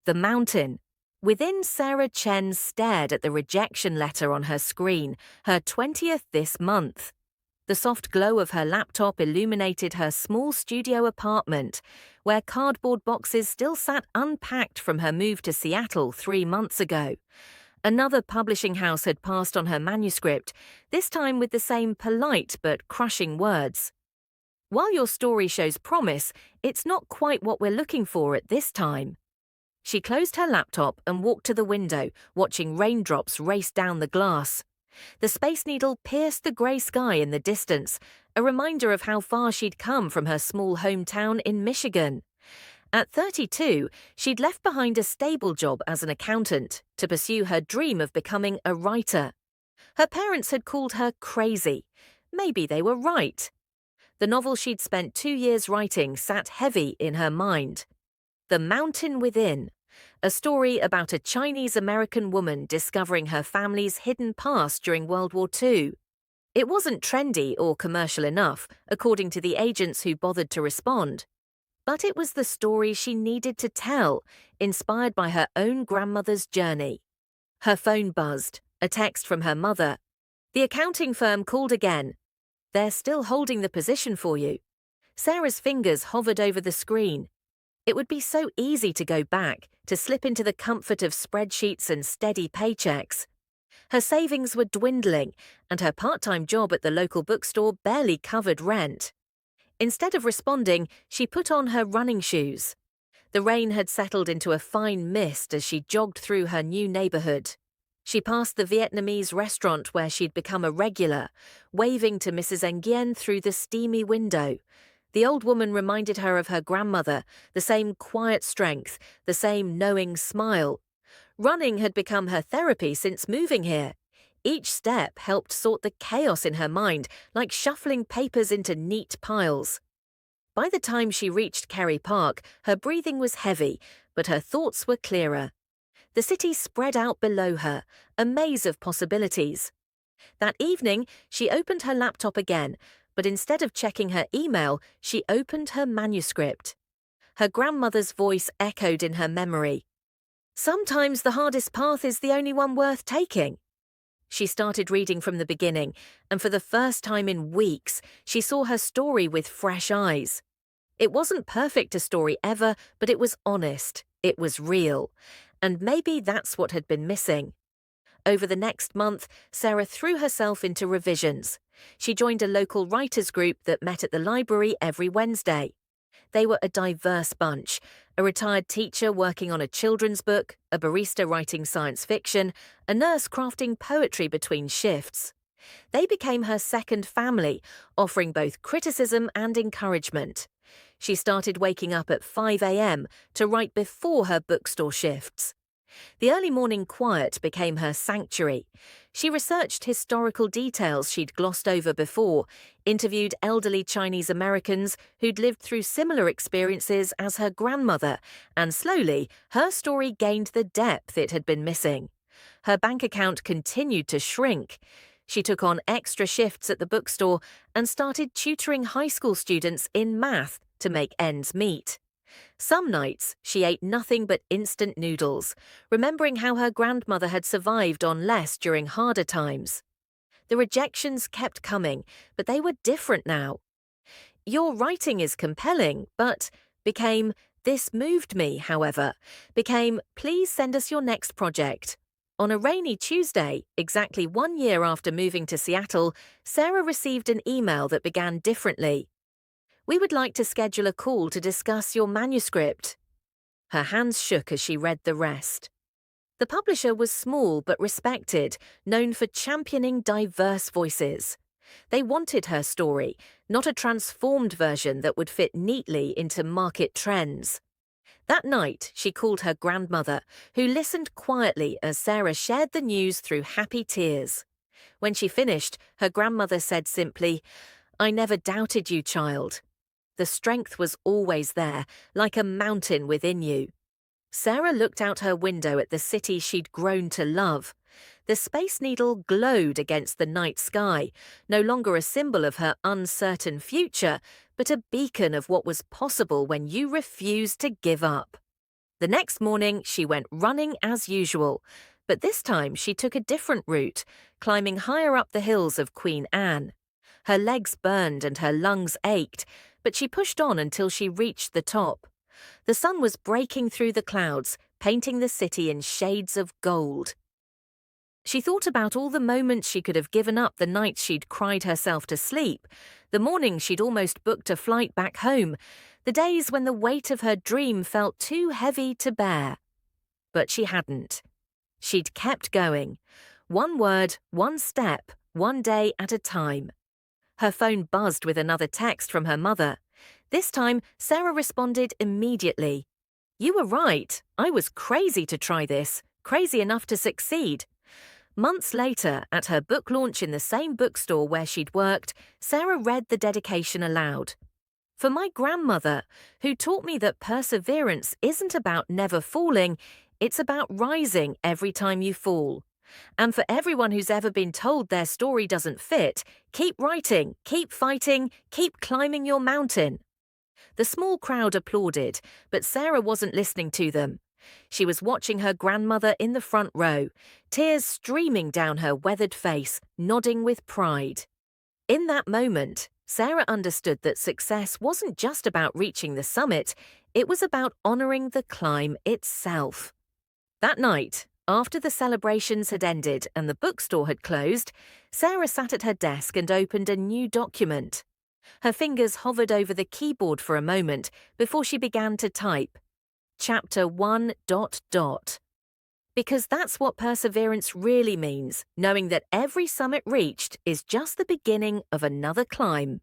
The mountain. Within, Sarah Chen stared at the rejection letter on her screen, her 20th this month. The soft glow of her laptop illuminated her small studio apartment, where cardboard boxes still sat unpacked from her move to Seattle 3 months ago. Another publishing house had passed on her manuscript, this time with the same polite but crushing words. "While your story shows promise, it's not quite what we're looking for at this time." She closed her laptop and walked to the window, watching raindrops race down the glass. The Space Needle pierced the grey sky in the distance, a reminder of how far she'd come from her small hometown in Michigan. At 32, she'd left behind a stable job as an accountant to pursue her dream of becoming a writer. Her parents had called her crazy. Maybe they were right. The novel she'd spent 2 years writing sat heavy in her mind. The Mountain Within, a story about a Chinese-American woman discovering her family's hidden past during World War II. It wasn't trendy or commercial enough, according to the agents who bothered to respond. But it was the story she needed to tell, inspired by her own grandmother's journey. Her phone buzzed, a text from her mother. The accounting firm called again. "They're still holding the position for you." Sarah's fingers hovered over the screen. It would be so easy to go back, to slip into the comfort of spreadsheets and steady paychecks. Her savings were dwindling, and her part-time job at the local bookstore barely covered rent. Instead of responding, she put on her running shoes. The rain had settled into a fine mist as she jogged through her new neighborhood. She passed the Vietnamese restaurant where she'd become a regular, waving to Mrs. Nguyen through the steamy window. The old woman reminded her of her grandmother, the same quiet strength, the same knowing smile. Running had become her therapy since moving here. Each step helped sort the chaos in her mind, like shuffling papers into neat piles. By the time she reached Kerry Park, her breathing was heavy, but her thoughts were clearer. The city spread out below her, a maze of possibilities. That evening, she opened her laptop again, but instead of checking her email, she opened her manuscript. Her grandmother's voice echoed in her memory. "Sometimes the hardest path is the only one worth taking." She started reading from the beginning, and for the first time in weeks, she saw her story with fresh eyes. It wasn't perfect a story ever, but it was honest, it was real, and maybe that's what had been missing. Over the next month, Sarah threw herself into revisions. She joined a local writers' group that met at the library every Wednesday. They were a diverse bunch, a retired teacher working on a children's book, a barista writing science fiction, a nurse crafting poetry between shifts. They became her second family, offering both criticism and encouragement. She started waking up at 5 a.m. to write before her bookstore shifts. The early morning quiet became her sanctuary. She researched historical details she'd glossed over before, interviewed elderly Chinese Americans who'd lived through similar experiences as her grandmother, and slowly, her story gained the depth it had been missing. Her bank account continued to shrink. She took on extra shifts at the bookstore and started tutoring high school students in math to make ends meet. Some nights, she ate nothing but instant noodles, remembering how her grandmother had survived on less during harder times. The rejections kept coming, but they were different now. "Your writing is compelling, but," became, "This moved me, however," became, "Please send us your next project." On a rainy Tuesday, exactly 1 year after moving to Seattle, Sarah received an email that began differently. "We would like to schedule a call to discuss your manuscript." Her hands shook as she read the rest. The publisher was small but respected, known for championing diverse voices. They wanted her story, not a transformed version that would fit neatly into market trends. That night, she called her grandmother, who listened quietly as Sarah shared the news through happy tears. When she finished, her grandmother said simply, "I never doubted you, child." The strength was always there, like a mountain within you. Sarah looked out her window at the city she'd grown to love. The Space Needle glowed against the night sky, no longer a symbol of her uncertain future, but a beacon of what was possible when you refused to give up. The next morning, she went running as usual, but this time she took a different route, climbing higher up the hills of Queen Anne. Her legs burned and her lungs ached, but she pushed on until she reached the top. The sun was breaking through the clouds, painting the city in shades of gold. She thought about all the moments she could have given up, the nights she'd cried herself to sleep, the mornings she'd almost booked a flight back home, the days when the weight of her dream felt too heavy to bear. But she hadn't. She'd kept going. One word, one step, one day at a time. Her phone buzzed with another text from her mother. This time, Sarah responded immediately. "You were right. I was crazy to try this, crazy enough to succeed." Months later, at her book launch in the same bookstore where she'd worked, Sarah read the dedication aloud. "For my grandmother, who taught me that perseverance isn't about never falling, it's about rising every time you fall. And for everyone who's ever been told their story doesn't fit, keep writing, keep fighting, keep climbing your mountain." The small crowd applauded, but Sarah wasn't listening to them. She was watching her grandmother in the front row, tears streaming down her weathered face, nodding with pride. In that moment, Sarah understood that success wasn't just about reaching the summit, it was about honoring the climb itself. That night, after the celebrations had ended and the bookstore had closed, Sarah sat at her desk and opened a new document. Her fingers hovered over the keyboard for a moment before she began to type. Chapter 1... Because that's what perseverance really means, knowing that every summit reached is just the beginning of another climb.